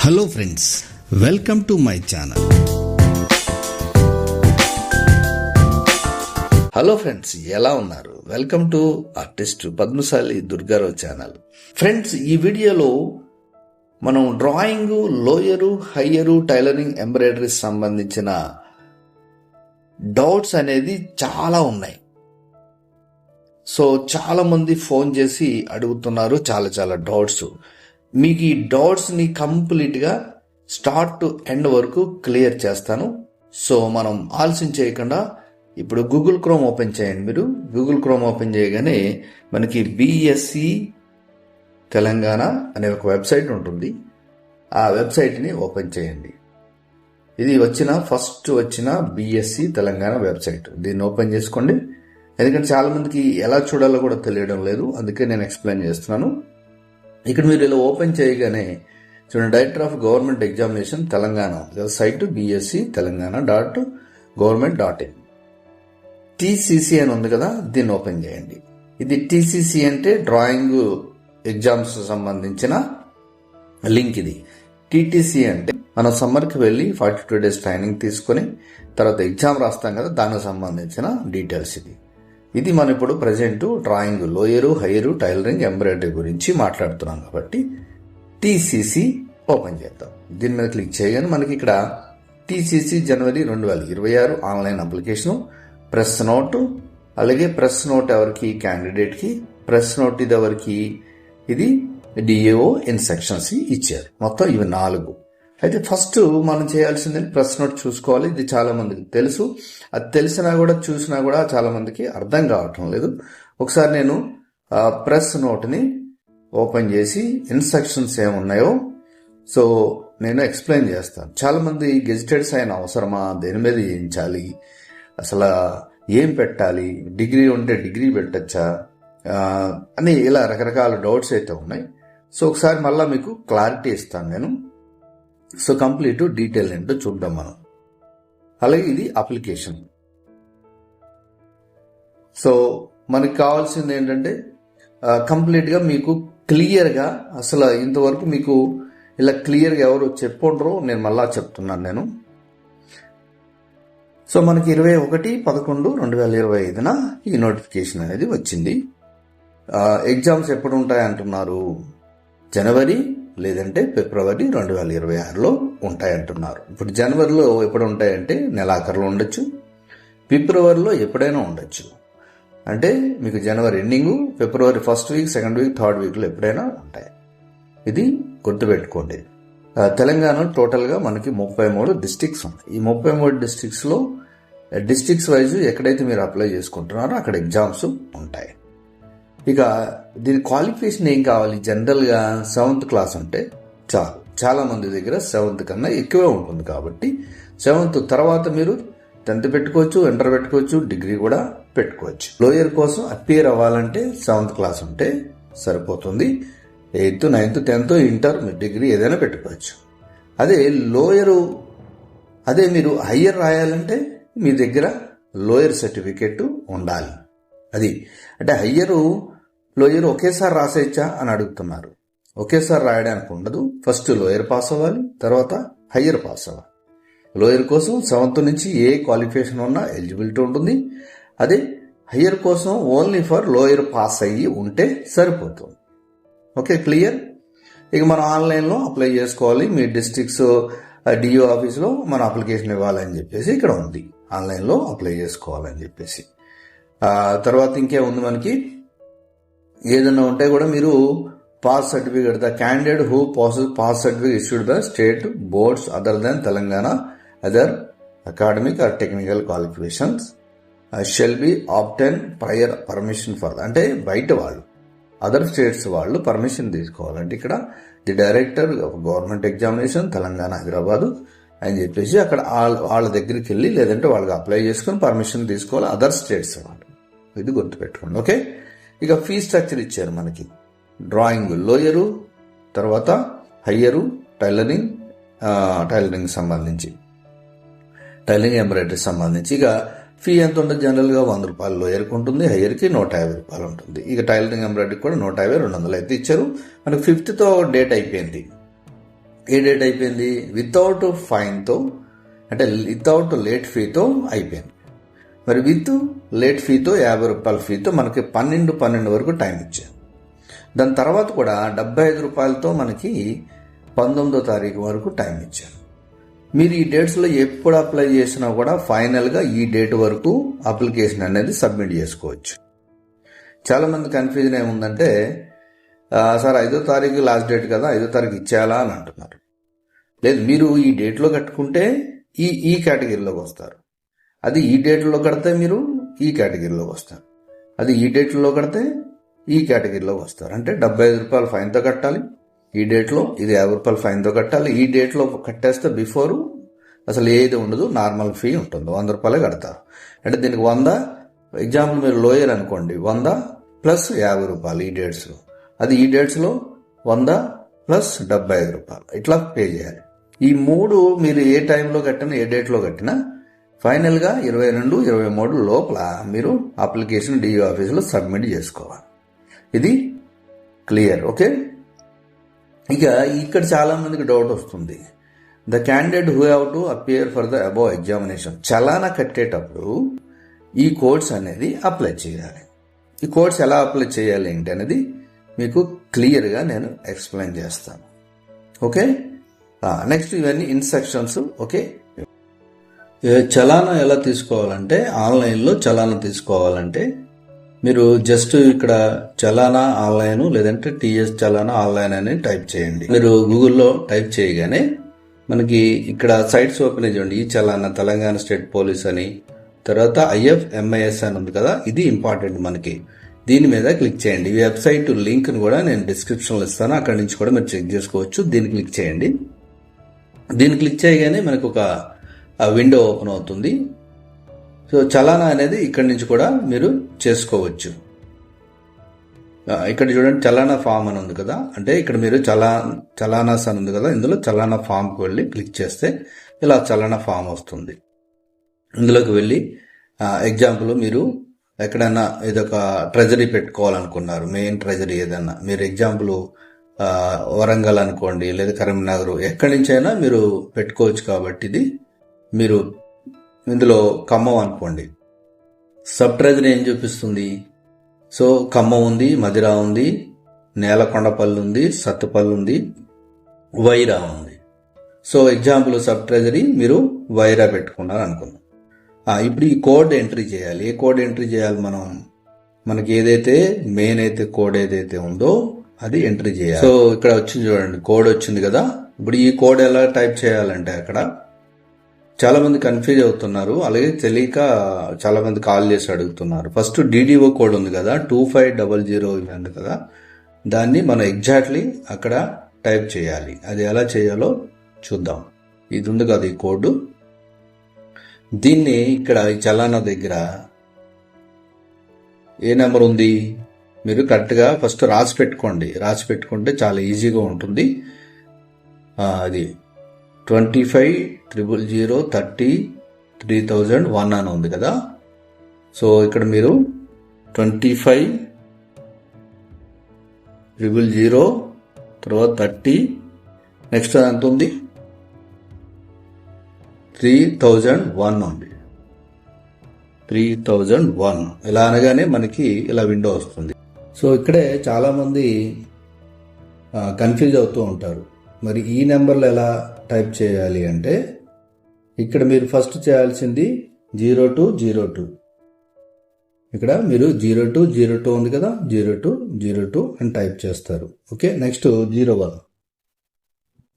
Hello friends, welcome to my channel. Hello friends, ఎలా ఉన్నారు? Welcome to artist Padmashali Durgarao channel. Friends, ఈ వీడియోలో మనం డ్రాయింగ్, లోయరు, హయ్యరు, టైలరింగ్, ఎంబ్రాయిడరీ సంబంధించిన డౌట్స్ అనేది చాలా ఉన్నాయి. సో చాలా మంది ఫోన్ చేసి అడుగుతున్నారు చాలా డౌట్స్. మీకు ఈ డౌట్స్ని కంప్లీట్గా స్టార్ట్ టు ఎండ్ వరకు క్లియర్ చేస్తాను. సో మనం ఆలస్యం చేయకుండా ఇప్పుడు గూగుల్ క్రోమ్ ఓపెన్ చేయండి. మీరు గూగుల్ క్రోమ్ ఓపెన్ చేయగానే మనకి బిఎస్సి తెలంగాణ అనే ఒక వెబ్సైట్ ఉంటుంది. ఆ వెబ్సైట్ని ఓపెన్ చేయండి. ఇది ఫస్ట్ వచ్చిన బిఎస్సి తెలంగాణ వెబ్సైట్. దీన్ని ఓపెన్ చేసుకోండి. ఎందుకంటే చాలా మందికి ఎలా చూడాలో కూడా తెలియడం లేదు, అందుకే నేను ఎక్స్ప్లెయిన్ చేస్తున్నాను. ఇక్కడ మీరు ఇలా ఓపెన్ చేయగానే చూడండి, director of government examination Telangana site BSE Telangana .government.in TCC అని ఉంది కదా, దీన్ని ఓపెన్ చేయండి. ఇది టీసీసీ అంటే డ్రాయింగ్ ఎగ్జామ్స్ సంబంధించిన లింక్. ఇది టీటీసీ అంటే మనం సమ్మర్కి వెళ్ళి 42 days ట్రైనింగ్ తీసుకొని తర్వాత ఎగ్జామ్ రాస్తాం కదా, దానికి సంబంధించిన డీటెయిల్స్. ఇది మనం ఇప్పుడు present drawing, lower, higher, tailoring, embroidery గురించి మాట్లాడుతున్నాం కాబట్టి టీసీసీ ఓపెన్ చేద్దాం. దీని మీద క్లిక్ చేయగానే మనకి ఇక్కడ టీసీసీ జనవరి 2026 ఆన్లైన్ అప్లికేషను, ప్రెస్ నోట్, అలాగే ప్రెస్ నోట్ ఎవరికి? క్యాండిడేట్కి. ప్రెస్ నోట్ ఇది ఎవరికి? ఇది డిఏఓ ఇన్స్ట్రక్షన్స్ ఇచ్చారు. మొత్తం ఇవి 4. అయితే ఫస్ట్ మనం చేయాల్సింది ప్రెస్ నోట్ చూసుకోవాలి. ఇది చాలా మందికి తెలుసు, అది తెలిసినా కూడా చూసినా కూడా చాలా మందికి అర్థం కావటం లేదు. ఒకసారి నేను ప్రెస్ నోట్ని ఓపెన్ చేసి ఇన్స్ట్రక్షన్స్ ఏమున్నాయో సో నేను ఎక్స్ప్లెయిన్ చేస్తాను. చాలా మంది గెజిటెడ్ సైన్ అవసరమా, దేని మీద చేయించాలి, అసలు ఏం పెట్టాలి, డిగ్రీ ఉంటే డిగ్రీ పెట్టచ్చా అని ఇలా రకరకాల డౌట్స్ అయితే ఉన్నాయి. సో ఒకసారి మళ్ళీ మీకు క్లారిటీ ఇస్తాను నేను. సో కంప్లీట్ డీటెయిల్ ఏంటో చూద్దాం మనం. అలాగే ఇది అప్లికేషన్. సో మనకి కావాల్సింది ఏంటంటే కంప్లీట్గా మీకు క్లియర్గా, అసలు ఇంతవరకు మీకు ఇలా క్లియర్గా ఎవరు చెప్పుండ్రో నేను మళ్ళా చెప్తున్నాను నేను. సో మనకి 21/11/2025 ఈ నోటిఫికేషన్ అనేది వచ్చింది. ఎగ్జామ్స్ ఎప్పుడు ఉంటాయి అంటున్నారు? జనవరి లేదంటే ఫిబ్రవరి 2026లో ఉంటాయంటున్నారు. ఇప్పుడు జనవరిలో ఎప్పుడు ఉంటాయంటే నెలాఖరులో ఉండొచ్చు, ఫిబ్రవరిలో ఎప్పుడైనా ఉండొచ్చు. అంటే మీకు జనవరి ఎండింగు, ఫిబ్రవరి 1st week, 2nd week, 3rd weekలో ఎప్పుడైనా ఉంటాయి. ఇది గుర్తుపెట్టుకోండి. తెలంగాణలో టోటల్గా మనకి 33 డిస్ట్రిక్ట్స్ ఉన్నాయి. ఈ 33 డిస్ట్రిక్ట్స్లో డిస్ట్రిక్ట్స్ వైజ్ ఎక్కడైతే మీరు అప్లై చేసుకుంటున్నారో అక్కడ ఎగ్జామ్స్ ఉంటాయి. ఇక దీని క్వాలిఫికేషన్ ఏం కావాలి? జనరల్గా 7th క్లాస్ ఉంటే చాలు. చాలా మంది దగ్గర 7th కన్నా ఎక్కువే ఉంటుంది కాబట్టి 7th తర్వాత మీరు 10th పెట్టుకోవచ్చు, ఇంటర్ పెట్టుకోవచ్చు, డిగ్రీ కూడా పెట్టుకోవచ్చు. లోయర్ కోసం అపియర్ అవ్వాలంటే 7th క్లాస్ ఉంటే సరిపోతుంది. 8th, 9th, 10th, inter, degree ఏదైనా పెట్టుకోవచ్చు. అదే మీరు హయ్యర్ రాయాలంటే మీ దగ్గర లోయర్ సర్టిఫికేట్ ఉండాలి. అది అంటే హయ్యరు లోయర్ ఒకేసారి రాసేయచ్చా అని అడుగుతున్నారు. ఒకేసారి రాయడానికి ఉండదు. ఫస్ట్ లోయర్ పాస్ అవ్వాలి, తర్వాత హయ్యర్ పాస్ అవ్వాలి. లోయర్ కోసం 7th నుంచి ఏ క్వాలిఫికేషన్ ఉన్నా ఎలిజిబిలిటీ ఉంటుంది. అదే హయ్యర్ కోసం ఓన్లీ ఫర్ లోయర్ పాస్ అయ్యి ఉంటే సరిపోతుంది. Okay, clear. ఇక మనం ఆన్లైన్లో అప్లై చేసుకోవాలి. మీ డిస్ట్రిక్ట్స్ డిఓ ఆఫీస్లో మన అప్లికేషన్ ఇవ్వాలని చెప్పేసి ఇక్కడ ఉంది, ఆన్లైన్లో అప్లై చేసుకోవాలని చెప్పేసి. తర్వాత ఇంకేముంది మనకి, ఏదైనా ఉంటే కూడా మీరు pass certificate, the candidate who pass certificate issued by state boards other than Telangana other academic or technical qualifications shall be obtain prior permission for, అంటే బయట వాళ్ళు అదర్ స్టేట్స్ వాళ్ళు పర్మిషన్ తీసుకోవాలంటే ఇక్కడ the director of government examination Telangana Hyderabad అని చెప్పేసి అక్కడ వాళ్ళ దగ్గరికి వెళ్ళి లేదంటే వాళ్ళకి అప్లై చేసుకుని పర్మిషన్ తీసుకోవాలి, అదర్ స్టేట్స్ వాళ్ళు. ఇది గుర్తుపెట్టుకోండి. ఓకే, ఇక ఫీ స్ట్రక్చర్ ఇచ్చారు మనకి. డ్రాయింగ్ లోయరు, తర్వాత హయ్యరు, టైలరింగ్ సంబంధించి, టైలరింగ్ ఎంబ్రాయిడరీ సంబంధించి. ఇక ఫీ ఎంత ఉంటుంది? జనరల్గా 100 రూపాయలు లోయర్కి ఉంటుంది, హయ్యర్కి 150 రూపాయలు ఉంటుంది. ఇక టైలరింగ్ ఎంబ్రాయిడరీ కూడా 150, 200 అయితే ఇచ్చారు. మనకు 5th డేట్ అయిపోయింది. ఏ డేట్ అయిపోయింది? వితౌట్ ఫైన్తో, అంటే వితౌట్ లేట్ ఫీతో అయిపోయింది. మరి విత్ లేట్ ఫీతో 50 రూపాయల ఫీతో మనకి 12 వరకు టైం ఇచ్చారు. దాని తర్వాత కూడా 75 రూపాయలతో మనకి 19వ తారీఖు వరకు టైం ఇచ్చారు. మీరు ఈ డేట్స్లో ఎప్పుడు అప్లై చేసినా కూడా ఫైనల్గా ఈ డేట్ వరకు అప్లికేషన్ అనేది సబ్మిట్ చేసుకోవచ్చు. చాలామంది కన్ఫ్యూజన్ ఏముందంటే, సార్ 5వ తారీఖు లాస్ట్ డేట్ కదా, 5వ తారీఖు ఇచ్చేయాలా అని అంటున్నారు. లేదు, మీరు ఈ డేట్లో కట్టుకుంటే ఈ కేటగిరీలోకి వస్తారు. అది ఈ డేట్లో కడితే మీరు ఈ కేటగిరీలోకి వస్తారు. అది ఈ డేట్లో కడితే ఈ కేటగిరీలోకి వస్తారు. అంటే 75 రూపాయలు ఫైన్తో కట్టాలి ఈ డేట్లో, ఇది 50 రూపాయలు ఫైన్తో కట్టాలి. ఈ డేట్లో కట్టేస్తే బిఫోరు అసలు ఏది ఉండదు, నార్మల్ ఫీ ఉంటుంది, 100 రూపాయలే కడతారు. అంటే దీనికి 100, ఎగ్జాంపుల్ మీరు లోయర్ అనుకోండి, 100 ప్లస్ 50 రూపాయలు ఈ డేట్స్లో. అది ఈ డేట్స్లో 100 ప్లస్ 75 రూపాయలు ఇట్లా పే చేయాలి. ఈ 3 మీరు ఏ టైంలో కట్టినా, ఏ డేట్లో కట్టినా ఫైనల్గా 22, 23 లోపల మీరు అప్లికేషన్ డిఓ ఆఫీసులో సబ్మిట్ చేసుకోవాలి. ఇది క్లియర్, ఓకే? ఇక ఇక్కడ చాలా మందికి డౌట్ వస్తుంది. The candidate who have to appear for the above examination, చలానా కట్టేటప్పుడు ఈ కోడ్స్ అనేది అప్లై చేయాలి. ఈ కోడ్స్ ఎలా అప్లై చేయాలి ఏంటి అనేది మీకు క్లియర్గా నేను ఎక్స్ప్లెయిన్ చేస్తాను, ఓకే? నెక్స్ట్ ఇవన్నీ ఇన్స్ట్రక్షన్స్, ఓకే? చలానా ఎలా తీసుకోవాలంటే, ఆన్లైన్లో చలానా తీసుకోవాలంటే మీరు జస్ట్ ఇక్కడ చలానా ఆన్లైన్ లేదంటే టీఎస్ చలానా ఆన్లైన్ అని టైప్ చేయండి. మీరు గూగుల్లో టైప్ చేయగానే మనకి ఇక్కడ సైట్స్ ఓపెన్ చేయండి. ఈ చలానా తెలంగాణ స్టేట్ పోలీస్ అని, తర్వాత IFMIS అని ఉంది కదా, ఇది ఇంపార్టెంట్ మనకి. దీని మీద క్లిక్ చేయండి. ఈ వెబ్సైట్ లింక్ను కూడా నేను డిస్క్రిప్షన్లో ఇస్తాను, అక్కడి నుంచి కూడా మీరు చెక్ చేసుకోవచ్చు. దీన్ని క్లిక్ చేయండి. దీన్ని క్లిక్ చేయగానే మనకు ఒక విండో ఓపెన్ అవుతుంది. సో చలానా అనేది ఇక్కడి నుంచి కూడా మీరు చేసుకోవచ్చు. ఇక్కడ చూడండి, చలానా ఫామ్ అని ఉంది కదా, అంటే ఇక్కడ మీరు చలానాస్ అని ఉంది కదా, ఇందులో చలానా ఫామ్కి వెళ్ళి క్లిక్ చేస్తే ఇలా చలానా ఫామ్ వస్తుంది. ఇందులోకి వెళ్ళి ఎగ్జాంపుల్ మీరు ఎక్కడైనా ఏదొక ట్రెజరీ పెట్టుకోవాలనుకున్నారు, మెయిన్ ట్రెజరీ ఏదన్నా, మీరు ఎగ్జాంపుల్ వరంగల్ అనుకోండి లేదా కరీంనగర్, ఎక్కడి నుంచైనా మీరు పెట్టుకోవచ్చు. కాబట్టి ఇది మీరు ఇందులో ఖమ్మం అనుకోండి, సబ్ ట్రెజరీ ఏం చూపిస్తుంది? సో ఖమ్మం ఉంది, మధిరా ఉంది, నేలకొండపల్లి ఉంది, సత్తుపల్లి ఉంది, వైరా ఉంది. సో ఎగ్జాంపుల్ సబ్ ట్రెజరీ మీరు వైరా పెట్టుకున్నారు అనుకుందాం. ఇప్పుడు ఈ కోడ్ ఎంట్రీ చేయాలి. ఏ కోడ్ ఎంట్రీ చేయాలి? మనకి ఏదైతే మెయిన్ అయితే కోడ్ ఏదైతే ఉందో అది ఎంట్రీ చేయాలి. సో ఇక్కడ వచ్చింది చూడండి, కోడ్ వచ్చింది కదా. ఇప్పుడు ఈ కోడ్ ఎలా టైప్ చేయాలంటే, అక్కడ చాలా మంది కన్ఫ్యూజ్ అవుతున్నారు, అలాగే తెలియక చాలా మంది కాల్ చేసి అడుగుతున్నారు. ఫస్ట్ DDO కోడ్ ఉంది కదా, 2500 ఉంది కదా, దాన్ని మనం ఎగ్జాక్ట్లీ అక్కడ టైప్ చేయాలి. అది ఎలా చేయాలో చూద్దాం. ఇది ఉంది కదా ఈ కోడ్, దీన్ని ఇక్కడ ఈ చలానా దగ్గర ఏ నెంబర్ ఉంది మీరు కరెక్ట్గా ఫస్ట్ రాసి పెట్టుకోండి. రాసి పెట్టుకుంటే చాలా ఈజీగా ఉంటుంది. అది 2500303001 అని ఉంది కదా. సో ఇక్కడ మీరు 2500 తర్వాత 30 నెక్స్ట్ ఎంత ఉంది 3001 ఉంది. 3001 ఇలా అనగానే మనకి ఇలా విండో వస్తుంది. సో ఇక్కడే చాలామంది కన్ఫ్యూజ్ అవుతూ ఉంటారు. మరి ఈ నెంబర్లు ఎలా టైప్ చేయాలి అంటే, ఇక్కడ మీరు ఫస్ట్ చేయాల్సింది 0202. ఇక్కడ మీరు 0202 ఉంది కదా, 0202 అని టైప్ చేస్తారు. ఓకే, నెక్స్ట్ 01,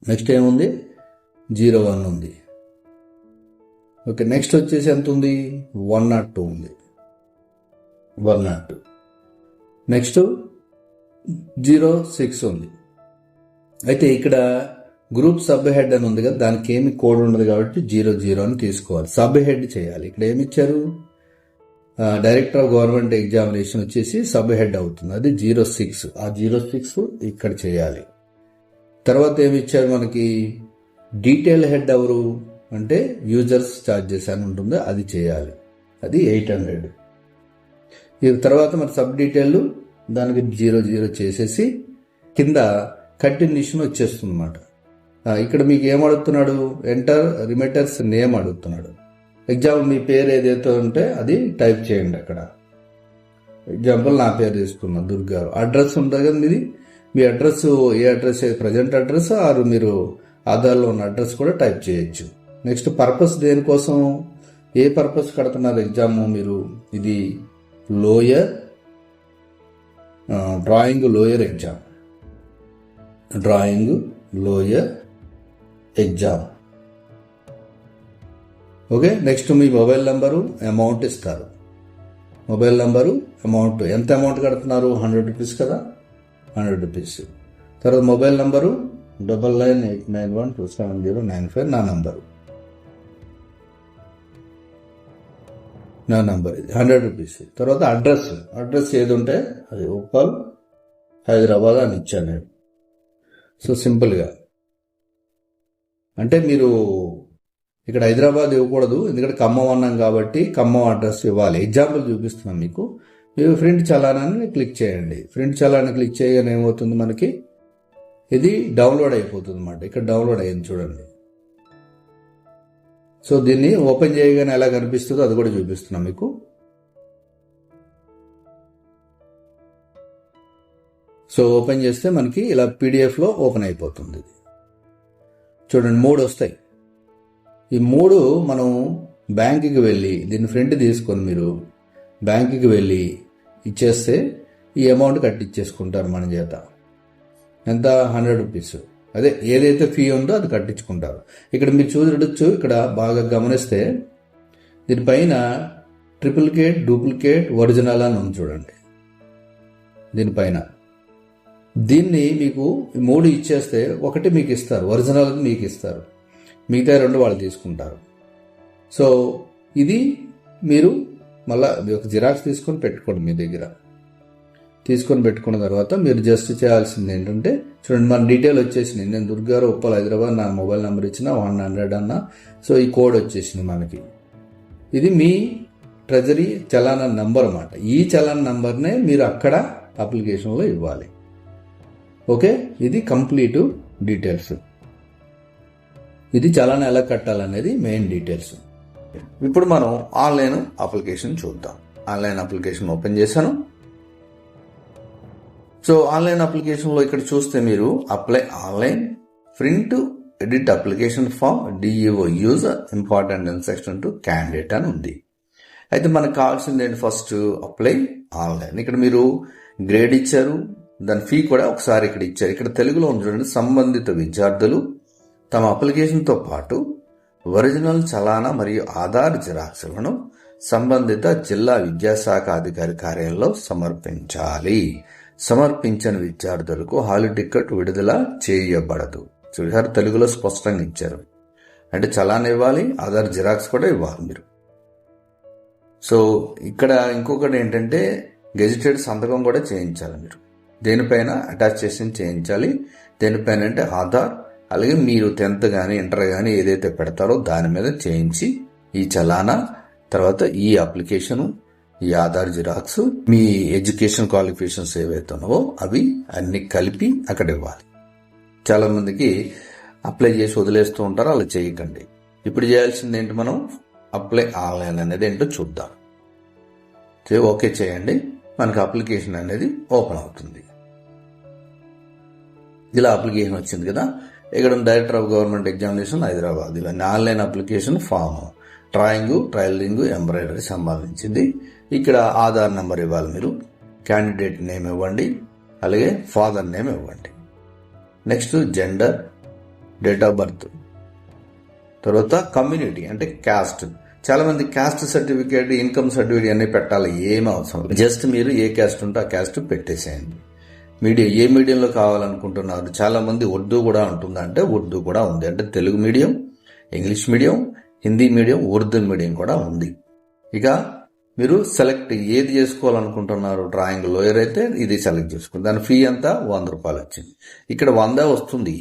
నెక్స్ట్ ఏముంది 01 ఉంది. ఓకే, నెక్స్ట్ వచ్చేసి ఎంత ఉంది 102 ఉంది, 102. నెక్స్ట్ 06 ఉంది. అయితే ఇక్కడ గ్రూప్ సబ్ హెడ్ అని ఉంది కదా, దానికి ఏమి కోడ్ ఉండదు కాబట్టి 00 అని తీసుకోవాలి. సబ్ హెడ్ చేయాలి. ఇక్కడ ఏమి ఇచ్చారు, డైరెక్టర్ ఆఫ్ గవర్నమెంట్ ఎగ్జామినేషన్ వచ్చేసి సబ్ హెడ్ అవుతుంది, అది 06. ఆ 06 ఇక్కడ చేయాలి. తర్వాత ఏమి ఇచ్చారు మనకి, డీటెయిల్ హెడ్ ఎవరు అంటే యూజర్స్ ఛార్జెస్ అని ఉంటుంది, అది చేయాలి, అది 800. ఇది తర్వాత మన సబ్ డీటెయిల్ దానికి 00 చేసేసి కింద కంటిన్యూషన్ వచ్చేస్తుంది అన్నమాట. ఇక్కడ మీకు ఏం అడుగుతున్నాడు, ఎంటర్ రిమిటర్స్ నేమ్ అడుగుతున్నాడు. ఎగ్జాంపుల్ మీ పేరు ఏదైతే ఉంటే అది టైప్ చేయండి అక్కడ. ఎగ్జాంపుల్ నా పేరు తీసుకున్నాను దుర్గారు. అడ్రస్ ఉంటుంది కదా మీది, మీ అడ్రస్ ఏ అడ్రస్, ప్రజెంట్ అడ్రస్ ఆర్ మీరు ఆధార్లో ఉన్న అడ్రస్ కూడా టైప్ చేయొచ్చు. నెక్స్ట్ పర్పస్ దేనికోసం, ఏ పర్పస్ కడుతున్నారు ఎగ్జామ్ మీరు, ఇది lower drawing lower exam, drawing lower exam. Okay. Next మీ మొబైల్ నంబరు, అమౌంట్ ఇస్తారు. మొబైల్ నంబరు, అమౌంట్, ఎంత అమౌంట్ కడుతున్నారు, 100 రూపీస్ కదా, 100 రూపీస్. తర్వాత మొబైల్ నంబరు 9989127095 నా నంబరు, నా నంబర్ ఇది 100 రూపీస్. తర్వాత అడ్రస్ ఏది ఉంటే అది ఉప్పల్ హైదరాబాద్ అని ఇచ్చాను నేను. సో సింపుల్గా అంటే మీరు ఇక్కడ హైదరాబాద్ ఇవ్వకూడదు, ఎందుకంటే ఖమ్మం అన్నాం కాబట్టి ఖమ్మం అడ్రస్ ఇవ్వాలి. ఎగ్జాంపుల్ చూపిస్తున్నాం మీకు. మీరు ప్రింట్ చలానాన్ని క్లిక్ చేయండి. ప్రింట్ చలాన్ని క్లిక్ చేయగానే ఏమవుతుంది, మనకి ఇది డౌన్లోడ్ అయిపోతుంది అన్నమాట. ఇక్కడ డౌన్లోడ్ అయ్యింది చూడండి. సో దీన్ని ఓపెన్ చేయగానే ఎలా కనిపిస్తుందో అది కూడా చూపిస్తున్నాం మీకు. సో ఓపెన్ చేస్తే మనకి ఇలా పీడిఎఫ్లో ఓపెన్ అయిపోతుంది. చూడండి 3 వస్తాయి. ఈ 3 మనం బ్యాంకుకి వెళ్ళి దీన్ని ప్రింట్ తీసుకొని మీరు బ్యాంకుకి వెళ్ళి ఇచ్చేస్తే ఈ అమౌంట్ కట్టించేసుకుంటారు మన చేత. ఎంత, 100 రూపీస్. అదే ఏదైతే ఫీ ఉందో అది కట్టించుకుంటారు. ఇక్కడ మీరు చూడొచ్చు, ఇక్కడ బాగా గమనిస్తే దీనిపైన ట్రిప్లికేట్, డూప్లికేట్, ఒరిజినల్ అని ఉంది చూడండి. దీనిపైన దీన్ని మీకు 3 ఇచ్చేస్తే ఒకటి మీకు ఇస్తారు, ఒరిజినల్ మీకు ఇస్తారు, మిగతా 2 వాళ్ళు తీసుకుంటారు. సో ఇది మీరు మళ్ళీ ఒక జిరాక్స్ తీసుకొని పెట్టుకోండి మీ దగ్గర. తీసుకొని పెట్టుకున్న తర్వాత మీరు జస్ట్ చేయాల్సింది ఏంటంటే, చూడండి మన డీటెయిల్ వచ్చేసింది. నేను దుర్గారు ఉప్పల్ హైదరాబాద్, నా మొబైల్ నెంబర్ ఇచ్చిన 100 అన్న. సో ఈ కోడ్ వచ్చేసింది మనకి. ఇది మీ ట్రెజరీ చలానా నంబర్ అన్నమాట. ఈ చలానా నంబర్నే మీరు అక్కడ అప్లికేషన్లో ఇవ్వాలి. ఓకే, ఇది కంప్లీట్ డీటెయిల్స్. ఇది చలానా ఎలా కట్టాలనేది మెయిన్ డీటెయిల్స్. ఇప్పుడు మనం ఆన్లైన్ అప్లికేషన్ చూద్దాం. ఆన్లైన్ అప్లికేషన్ ఓపెన్ చేశాను. సో ఆన్లైన్ అప్లికేషన్లో ఇక్కడ చూస్తే మీరు apply online, print, edit application form, DEO user, important instruction to candidate అని ఉంది. అయితే మనకు కావాల్సింది ఏంటి, ఫస్ట్ అప్లై ఆన్లైన్. ఇక్కడ మీరు గ్రేడ్ ఇచ్చారు, దాని ఫీ కూడా ఒకసారి ఇక్కడ ఇచ్చారు. ఇక్కడ తెలుగులో ఉంది చూడండి. సంబంధిత విద్యార్థులు తమ అప్లికేషన్తో పాటు ఒరిజినల్ చలానా మరియు ఆధార్ జిరాక్స్లను సంబంధిత జిల్లా విద్యాశాఖ అధికారి కార్యాలయంలో సమర్పించాలి. సమర్పించని విద్యార్థులకు హాల్ టికెట్ విడుదల చేయబడదు. చూసారు, తెలుగులో స్పష్టంగా ఇచ్చారు. అంటే చలానా ఇవ్వాలి, ఆధార్ జిరాక్స్ కూడా ఇవ్వాలి మీరు. సో ఇక్కడ ఇంకొకటి ఏంటంటే గెజిటెడ్ సంతకం కూడా చేయించాలి మీరు. దేనిపైన అటాచ్ చేసి చేయించాలి. దేనిపైన అంటే ఆధార్, అలాగే మీరు 10th కానీ ఇంటర్ కానీ ఏదైతే పెడతారో దాని మీద చేయించి ఈ చలానా, తర్వాత ఈ అప్లికేషను, ఈ ఆధార్ జిరాక్స్, మీ ఎడ్యుకేషన్ క్వాలిఫికేషన్స్ ఏవైతే ఉన్నావో అవి అన్ని కలిపి అక్కడ ఇవ్వాలి. చాలా మందికి అప్లై చేసి వదిలేస్తూ ఉంటారు, అలా చేయకండి. ఇప్పుడు చేయాల్సింది ఏంటి, మనం అప్లై ఆన్లైన్ అనేది ఏంటో చూద్దాం. ఓకే చేయండి, మనకు అప్లికేషన్ అనేది ఓపెన్ అవుతుంది. ఇలా అప్లికేషన్ వచ్చింది కదా. ఇక్కడ director of government examination Hyderabad, ఇవన్నీ online application form, drawing, tailoring, embroidery సంబంధించింది. ఇక్కడ ఆధార్ నెంబర్ ఇవ్వాలి మీరు, క్యాండిడేట్ నేమ్ ఇవ్వండి, అలాగే ఫాదర్ నేమ్ ఇవ్వండి. Next gender, date of birth, తర్వాత కమ్యూనిటీ అంటే క్యాస్ట్. చాలా మంది క్యాస్ట్ సర్టిఫికేట్, ఇన్కమ్ సర్టిఫికేట్ అన్ని పెట్టాలి, ఏం అవసరం. జస్ట్ మీరు ఏ క్యాస్ట్ ఉంటే ఆ క్యాస్ట్ పెట్టేసేయండి. మీడియం ఏ మీడియంలో కావాలనుకుంటున్నారు. చాలా మంది ఉర్దూ కూడా ఉంటుంది, అంటే ఉర్దూ కూడా ఉంది. అంటే Telugu medium, English medium, Hindi medium, Urdu medium కూడా ఉంది. ఇక మీరు సెలెక్ట్ ఏది చేసుకోవాలనుకుంటున్నారు. డ్రాయింగ్ లోయర్ అయితే ఇది సెలెక్ట్ చేసుకోండి. దాని ఫీ అంతా 100 రూపాయలు వచ్చింది. ఇక్కడ 100 వస్తుంది,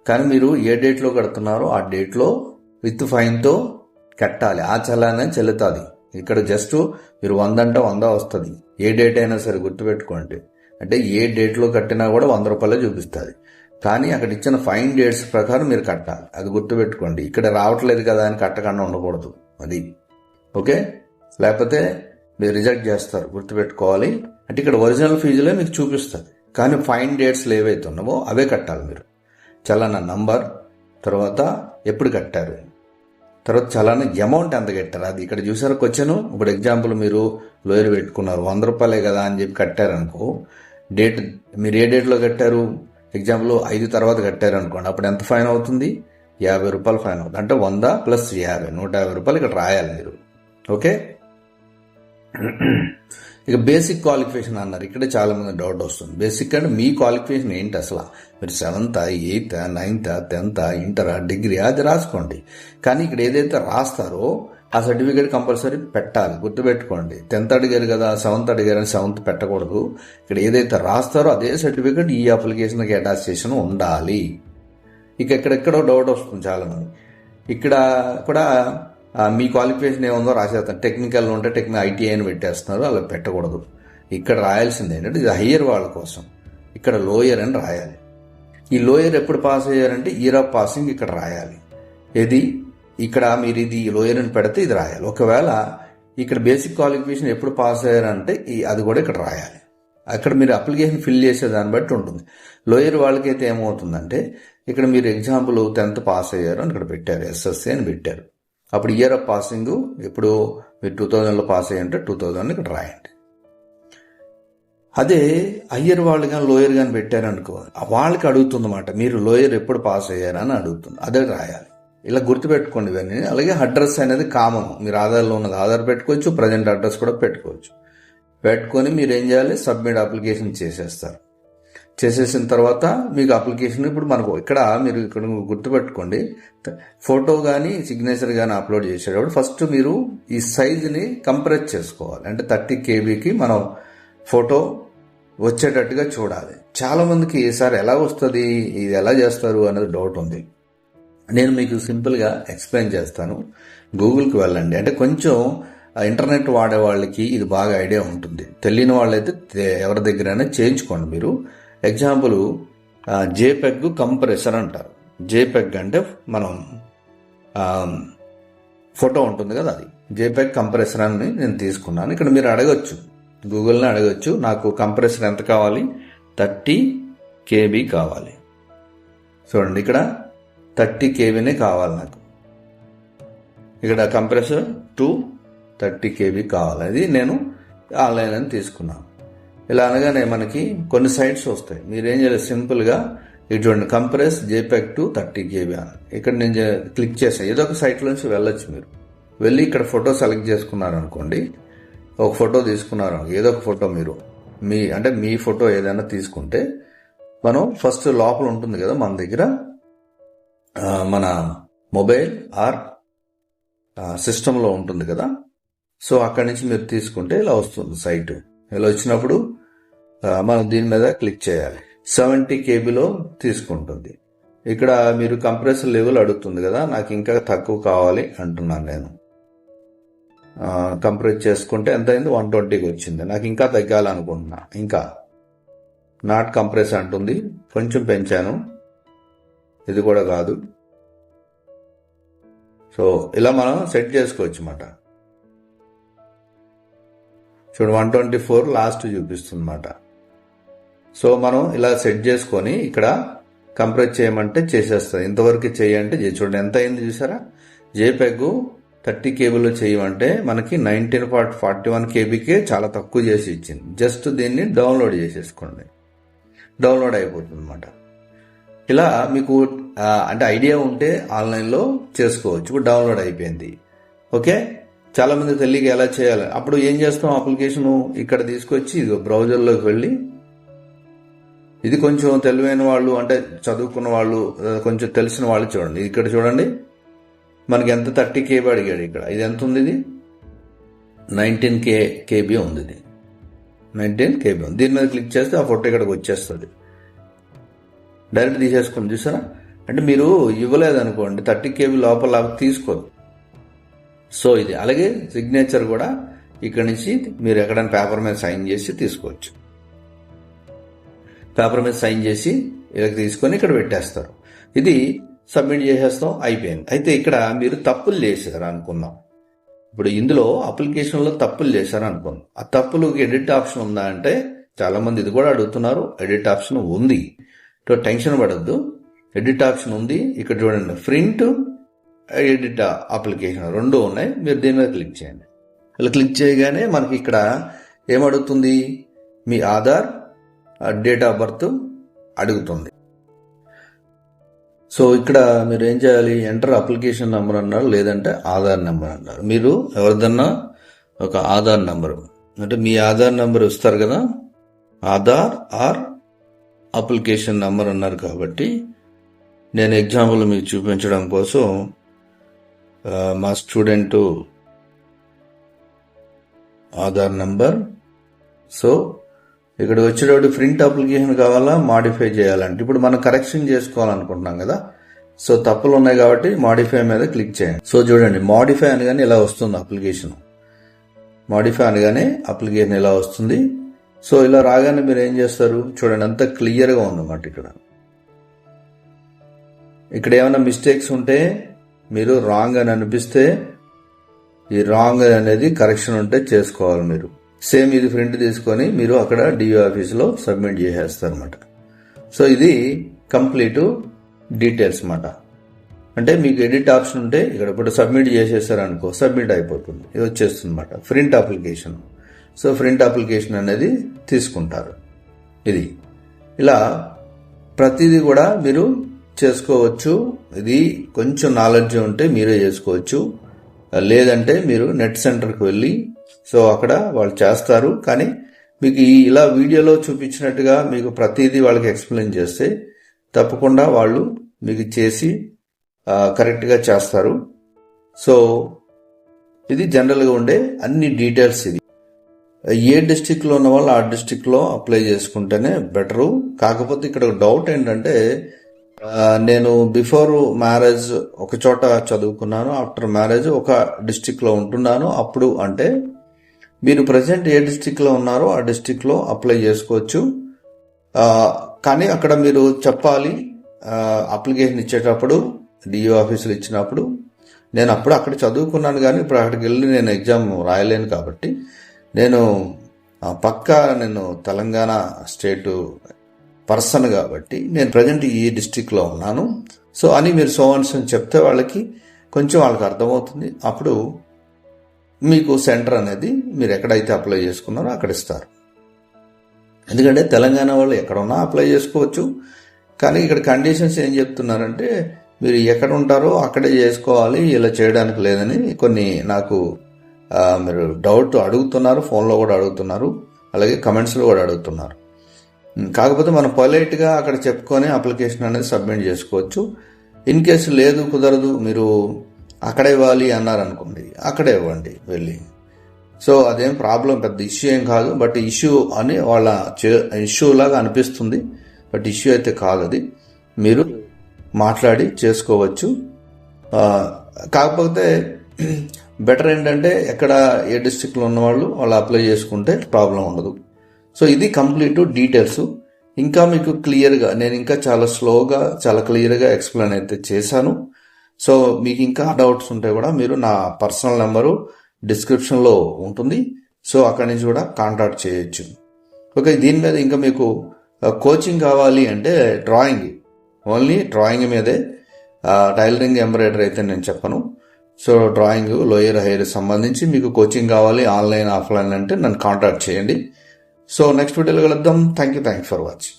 కానీ మీరు ఏ డేట్లో కడుతున్నారో ఆ డేట్లో విత్ ఫైన్తో కట్టాలి. ఆ చలానే చెల్లుతుంది. ఇక్కడ జస్ట్ మీరు 100 అంటే 100 వస్తుంది. ఏ డేట్ అయినా సరే గుర్తుపెట్టుకోండి. అంటే ఏ డేట్లో కట్టినా కూడా 100 రూపాయలే చూపిస్తుంది. కానీ అక్కడ ఇచ్చిన ఫైన్ డేట్స్ ప్రకారం మీరు కట్టాలి. అది గుర్తుపెట్టుకోండి. ఇక్కడ రావట్లేదు కదా అని కట్టకుండా ఉండకూడదు. అది ఓకే. లేకపోతే మీరు రిజెక్ట్ చేస్తారు, గుర్తుపెట్టుకోవాలి. అంటే ఇక్కడ ఒరిజినల్ ఫీజులే మీకు చూపిస్తుంది, కానీ ఫైన్ డేట్స్ ఏవైతే ఉన్నావో అవే కట్టాలి మీరు. చలానా నంబర్, తర్వాత ఎప్పుడు కట్టారు, తర్వాత చలానా అమౌంట్ ఎంత కట్టారు. అది ఇక్కడ చూసారా క్వశ్చన్. ఇప్పుడు ఎగ్జాంపుల్ మీరు లోయర్ పెట్టుకున్నారు, 100 రూపాయలే కదా అని చెప్పి కట్టారనుకో, డేట్ మీరు ఏ డేట్లో కట్టారు, ఎగ్జాంపుల్ 5 తర్వాత కట్టారు అనుకోండి, అప్పుడు ఎంత ఫైన్ అవుతుంది, 50 రూపాయలు ఫైన్ అవుతుంది. అంటే 100 + 50 150 రూపాయలు ఇక్కడ రాయాలి మీరు. ఓకే. ఇక బేసిక్ క్వాలిఫికేషన్ అన్నారు. ఇక్కడ చాలా మంది డౌట్ వస్తుంది. బేసిక్ అంటే మీ క్వాలిఫికేషన్ ఏంటి అసలు, మీరు 7th 8th 9th 10th inter degree అది రాసుకోండి. కానీ ఇక్కడ ఏదైతే రాస్తారో ఆ సర్టిఫికేట్ కంపల్సరీ పెట్టాలి, గుర్తుపెట్టుకోండి. 10th అడిగారు కదా 7th అడిగారు అని 7th పెట్టకూడదు. ఇక్కడ ఏదైతే రాస్తారో అదే సర్టిఫికేట్ ఈ అప్లికేషన్కి అటాచ్ చేసిన ఉండాలి. ఇక ఎక్కడెక్కడో డౌట్ వస్తుంది చాలా మంది. ఇక్కడ కూడా మీ క్వాలిఫికేషన్ ఏముందో రాసేస్తాను. టెక్నికల్ ఉంటే ఐటీఐ అని పెట్టేస్తున్నారు, అలా పెట్టకూడదు. ఇక్కడ రాయాల్సింది ఏంటంటే ఇది హయ్యర్ వాళ్ళ కోసం, ఇక్కడ లోయర్ అని రాయాలి. ఈ లోయర్ ఎప్పుడు పాస్ అయ్యారంటే ఇయర్ ఆఫ్ పాసింగ్ ఇక్కడ రాయాలి. ఇది ఇక్కడ మీరు ఇది లోయర్ అని పెడితే ఇది రాయాలి. ఒకవేళ ఇక్కడ బేసిక్ క్వాలిఫికేషన్ ఎప్పుడు పాస్ అయ్యారంటే అది కూడా ఇక్కడ రాయాలి. అక్కడ మీరు అప్లికేషన్ ఫిల్ చేసే దాన్ని బట్టి ఉంటుంది. లోయర్ వాళ్ళకైతే ఏమవుతుందంటే ఇక్కడ మీరు ఎగ్జాంపుల్ 10th పాస్ అయ్యారు అని ఇక్కడ పెట్టారు, ఎస్ఎస్సి అని పెట్టారు. అప్పుడు ఇయర్ ఆఫ్ పాసింగ్ ఇప్పుడు మీరు 2000లో పాస్ అయ్యంటే 2000 ఇక్కడ రాయండి. అదే హయ్యర్ వాళ్ళు కానీ లోయర్ కానీ పెట్టారనుకో, వాళ్ళకి అడుగుతుందన్నమాట, మీరు లోయర్ ఎప్పుడు పాస్ అయ్యారని అడుగుతుంది, అదే రాయాలి. ఇలా గుర్తుపెట్టుకోండి ఇవన్నీ. అలాగే అడ్రస్ అనేది కామన్, మీరు ఆధార్లో ఉన్నది ఆధార్ పెట్టుకోవచ్చు, ప్రజెంట్ అడ్రస్ కూడా పెట్టుకోవచ్చు. పెట్టుకొని మీరు ఏం చేయాలి, సబ్మిట్ అప్లికేషన్ చేసేస్తారు. చేసేసిన తర్వాత మీకు అప్లికేషన్ ఇప్పుడు మనకు ఇక్కడ మీరు ఇక్కడ గుర్తుపెట్టుకోండి, ఫోటో కానీ సిగ్నేచర్ కానీ అప్లోడ్ చేసేటప్పుడు ఫస్ట్ మీరు ఈ సైజుని కంప్రెస్ చేసుకోవాలి. అంటే 30 KBకి మనం ఫోటో వచ్చేటట్టుగా చూడాలి. చాలా మందికి ఈసారి ఎలా వస్తుంది, ఇది ఎలా చేస్తారు అనేది డౌట్ ఉంది. నేను మీకు సింపుల్గా ఎక్స్ప్లెయిన్ చేస్తాను. గూగుల్కి వెళ్ళండి. అంటే కొంచెం ఇంటర్నెట్ వాడే వాళ్ళకి ఇది బాగా ఐడియా ఉంటుంది. తెలియని వాళ్ళైతే ఎవరి దగ్గరైనా చేయించుకోండి మీరు. ఎగ్జాంపుల్ జేపెగ్ కంప్రెసర్ అంటారు. జేపెగ్ అంటే మనం ఫోటో ఉంటుంది కదా, అది జేపెగ్ కంప్రెసర్ అని నేను తీసుకున్నాను. ఇక్కడ మీరు అడగచ్చు, గూగుల్ని అడగచ్చు, నాకు కంప్రెసర్ ఎంత కావాలి, 30 KB కావాలి. చూడండి ఇక్కడ 30 KBనే కావాలి నాకు. ఇక్కడ కంప్రెసర్ 30 KB కావాలి. అది నేను ఆన్లైన్ అని తీసుకున్నాను. ఇలా అనగానే మనకి కొన్ని సైట్స్ వస్తాయి. మీరేం చేయాలి, సింపుల్గా ఇది చూడండి, కంప్రెస్ JPEG to 30 KB అని ఇక్కడ నేను క్లిక్ చేసాను. ఏదో ఒక సైట్ నుంచి వెళ్ళొచ్చు. మీరు వెళ్ళి ఇక్కడ ఫోటో సెలెక్ట్ చేసుకున్నారు అనుకోండి, ఒక ఫోటో తీసుకున్నారు, ఏదో ఒక ఫోటో మీరు మీ ఫోటో ఏదైనా తీసుకుంటే మనం ఫస్ట్ లోపల ఉంటుంది కదా మన దగ్గర మన మొబైల్ ఆర్ సిస్టంలో ఉంటుంది కదా. సో అక్కడి నుంచి మీరు తీసుకుంటే ఇలా వస్తుంది సైట్. ఇలా వచ్చినప్పుడు మనం దీని మీద క్లిక్ చేయాలి. 70 KBలో తీసుకుంటుంది. ఇక్కడ మీరు కంప్రెసర్ లెవెల్ అడుగుతుంది కదా, నాకు ఇంకా తక్కువ కావాలి అంటున్నాను నేను. కంప్రెస్ చేసుకుంటే ఎంత అయింది, 120కి వచ్చింది. నాకు ఇంకా తగ్గాలనుకుంటున్నా, ఇంకా నాట్ కంప్రెస్ అంటుంది, కొంచెం పెంచాను, ఇది కూడా కాదు. సో ఇలా మనం సెట్ చేసుకోవచ్చు అన్నమాట. చూడు 124 లాస్ట్ చూపిస్తుంది అన్నమాట. సో మనం ఇలా సెట్ చేసుకొని ఇక్కడ కంప్రెస్ చేయమంటే చేసేస్తుంది. ఇంతవరకు చేయంటే చూడండి ఎంత అయింది చూసారా. జేపెగ్ 30 KBలో చేయమంటే మనకి 1941 KBకే చాలా తక్కువ చేసి ఇచ్చింది. జస్ట్ దీన్ని డౌన్లోడ్ చేసేసుకోండి, డౌన్లోడ్ అయిపోతుంది అన్నమాట. ఇలా మీకు అంటే ఐడియా ఉంటే ఆన్లైన్లో చేసుకోవచ్చు. ఇప్పుడు డౌన్లోడ్ అయిపోయింది. ఓకే, చాలా మంది తెలియక ఎలా చేయాలి. అప్పుడు ఏం చేస్తాం, అప్లికేషన్ ఇక్కడ తీసుకొచ్చి బ్రౌజర్లోకి వెళ్ళి, ఇది కొంచెం తెలివైన వాళ్ళు అంటే చదువుకున్న వాళ్ళు కొంచెం తెలిసిన వాళ్ళు చూడండి, ఇక్కడ చూడండి మనకి ఎంత 30 KB అడిగాడు. ఇక్కడ ఇది ఎంత ఉంది, ఇది 19 KB ఉంది, ఇది 19 KB ఉంది. దీని మీద క్లిక్ చేస్తే ఆ ఫోటో ఇక్కడికి వచ్చేస్తుంది, డైరెక్ట్ తీసేసుకుని చూసారా. అంటే మీరు ఇవ్వలేదనుకోండి 30 KB లోపల తీసుకోదు. సో ఇది అలాగే సిగ్నేచర్ కూడా ఇక్కడ నుంచి మీరు ఎక్కడైనా పేపర్ మీద సైన్ చేసి తీసుకోవచ్చు. పేపర్ మీద సైన్ చేసి ఇలా తీసుకొని ఇక్కడ పెట్టేస్తారు. ఇది సబ్మిట్ చేసేస్తాం, అయిపోయింది. అయితే ఇక్కడ మీరు తప్పులు చేశారు అనుకుందాం. ఇప్పుడు ఇందులో అప్లికేషన్లో తప్పులు చేశారు అనుకుందాం. ఆ తప్పులకు ఎడిట్ ఆప్షన్ ఉందా అంటే చాలా మంది ఇది కూడా అడుగుతున్నారు. ఎడిట్ ఆప్షన్ ఉంది, టెన్షన్ పడద్దు. ఎడిట్ ఆప్షన్ ఉంది. ఇక్కడ చూడండి, ప్రింట్, ఎడిట్ అప్లికేషన్ రెండు ఉన్నాయి. మీరు దీని మీద క్లిక్ చేయండి. ఇలా క్లిక్ చేయగానే మనకి ఇక్కడ ఏమడుగుతుంది, మీ ఆధార్, డేట్ ఆఫ్ బర్త్ అడుగుతుంది. సో ఇక్కడ మీరు ఏం చేయాలి, ఎంటర్ అప్లికేషన్ నెంబర్ అన్నారు, లేదంటే ఆధార్ నెంబర్ అన్నారు. మీరు ఎవరిదన్నా ఒక ఆధార్ నెంబరు అంటే మీ ఆధార్ నెంబర్ ఇస్తారు కదా, ఆధార్ ఆర్ అప్లికేషన్ నెంబర్ అన్నారు. కాబట్టి నేను ఎగ్జాంపుల్ మీకు చూపించడం కోసం మా స్టూడెంట్ ఆధార్ నెంబర్. సో ఇక్కడ వచ్చేటప్పుడు ప్రింట్ అప్లికేషన్ కావాలా, మాడిఫై చేయాలంటే ఇప్పుడు మనం కరెక్షన్ చేసుకోవాలనుకుంటున్నాం కదా. సో తప్పులు ఉన్నాయి కాబట్టి మాడిఫై మీద క్లిక్ చేయండి. సో చూడండి, మాడిఫై అనగానే ఇలా వస్తుంది అప్లికేషన్. మాడిఫై అనగానే అప్లికేషన్ ఇలా వస్తుంది. సో ఇలా రాగానే మీరు ఏం చేస్తారు చూడండి, అంత క్లియర్గా ఉందన్నమాట. ఇక్కడ ఏమైనా మిస్టేక్స్ ఉంటే మీరు రాంగ్ అని అనిపిస్తే ఈ రాంగ్ అనేది కరెక్షన్ ఉంటే చేసుకోవాలి మీరు. సేమ్ ఇది ప్రింట్ తీసుకొని మీరు అక్కడ డిఓ ఆఫీస్లో సబ్మిట్ చేసేస్తారు అనమాట. సో ఇది కంప్లీట్ డీటెయిల్స్ అన్నమాట. అంటే మీకు ఎడిట్ ఆప్షన్ ఉంటే ఇక్కడ ఇప్పుడు సబ్మిట్ చేసేసారు అనుకో, సబ్మిట్ అయిపోతుంది, ఇది వచ్చేస్తుంది అనమాట. Print application. So print application అనేది తీసుకుంటారు. ఇది ఇలా ప్రతిదీ కూడా మీరు చేసుకోవచ్చు. ఇది కొంచెం నాలెడ్జ్ ఉంటే మీరే చేసుకోవచ్చు, లేదంటే మీరు నెట్ సెంటర్కి వెళ్ళి సో అక్కడ వాళ్ళు చేస్తారు. కానీ మీకు ఇలా వీడియోలో చూపించినట్టుగా మీకు ప్రతిదీ వాళ్ళకి ఎక్స్ప్లెయిన్ చేస్తే తప్పకుండా వాళ్ళు మీకు చేసి కరెక్ట్గా చేస్తారు. సో ఇది జనరల్గా ఉండే అన్ని డీటెయిల్స్. ఇది ఏ డిస్టిక్లో ఉన్న వాళ్ళు ఆ డిస్టిక్లో అప్లై చేసుకుంటేనే బెటరు. కాకపోతే ఇక్కడ డౌట్ ఏంటంటే, నేను బిఫోర్ మ్యారేజ్ ఒక చోట చదువుకున్నాను, ఆఫ్టర్ మ్యారేజ్ ఒక డిస్టిక్లో ఉంటున్నాను. అప్పుడు అంటే మీరు ప్రజెంట్ ఏ డిస్టిక్లో ఉన్నారో ఆ డిస్టిక్లో అప్లై చేసుకోవచ్చు. కానీ అక్కడ మీరు చెప్పాలి, అప్లికేషన్ ఇచ్చేటప్పుడు డిఓ ఆఫీసులు ఇచ్చినప్పుడు, నేను అప్పుడు అక్కడ చదువుకున్నాను కానీ ఇప్పుడు అక్కడికి వెళ్ళి నేను ఎగ్జామ్ రాయలేను కాబట్టి నేను నేను తెలంగాణ స్టేటు పర్సన్ కాబట్టి నేను ప్రజెంట్ ఈ డిస్టిక్లో ఉన్నాను. సో అని మీరు సోవన్స్ అని చెప్తే వాళ్ళకి కొంచెం వాళ్ళకి అర్థమవుతుంది. అప్పుడు మీకు సెంటర్ అనేది మీరు ఎక్కడైతే అప్లై చేసుకున్నారో అక్కడ ఇస్తారు. ఎందుకంటే తెలంగాణ వాళ్ళు ఎక్కడ ఉన్నా అప్లై చేసుకోవచ్చు. కానీ ఇక్కడ కండిషన్స్ ఏం చెప్తున్నారంటే, మీరు ఎక్కడ ఉంటారో అక్కడే చేసుకోవాలి, ఇలా చేయడానికి లేదని కొన్ని నాకు మీరు డౌట్ అడుగుతున్నారు, ఫోన్లో కూడా అడుగుతున్నారు, అలాగే కమెంట్స్లో కూడా అడుగుతున్నారు. కాకపోతే మనం పొలైట్గా అక్కడ చెప్పుకొని అప్లికేషన్ అనేది సబ్మిట్ చేసుకోవచ్చు. ఇన్ కేసు లేదు కుదరదు, మీరు అక్కడే ఇవ్వాలి అన్నారనుకోండి, అక్కడే ఇవ్వండి వెళ్ళి. సో అదేం ప్రాబ్లం, పెద్ద ఇష్యూ ఏం కాదు. బట్ ఇష్యూ అని వాళ్ళ ఇష్యూ లాగా అనిపిస్తుంది, బట్ ఇష్యూ అయితే కాదు. అది మీరు మాట్లాడి చేసుకోవచ్చు. కాకపోతే బెటర్ ఏంటంటే ఎక్కడ ఏ డిస్ట్రిక్ట్లో ఉన్నవాళ్ళు వాళ్ళు అప్లై చేసుకుంటే ప్రాబ్లం ఉండదు. సో ఇది కంప్లీట్ డీటెయిల్స్. ఇంకా మీకు క్లియర్గా నేను ఇంకా చాలా స్లోగా చాలా క్లియర్గా ఎక్స్ప్లెయిన్ అయితే చేశాను. సో మీకు ఇంకా డౌట్స్ ఉంటే కూడా మీరు నా పర్సనల్ నెంబరు డిస్క్రిప్షన్లో ఉంటుంది. సో అక్కడి నుంచి కూడా కాంటాక్ట్ చేయొచ్చు. ఓకే, దీని మీద ఇంకా మీకు కోచింగ్ కావాలి అంటే డ్రాయింగ్, ఓన్లీ డ్రాయింగ్ మీదే, టైలరింగ్, ఎంబ్రాయిడరీ అయితే నేను చెప్పను. సో డ్రాయింగ్, లోయర్ హెయిర్ సంబంధించి మీకు కోచింగ్ కావాలి ఆన్లైన్ ఆఫ్లైన్ అంటే నన్ను కాంటాక్ట్ చేయండి. సో నెక్స్ట్ వీడియోలో కలుద్దాం. Thank you for watching.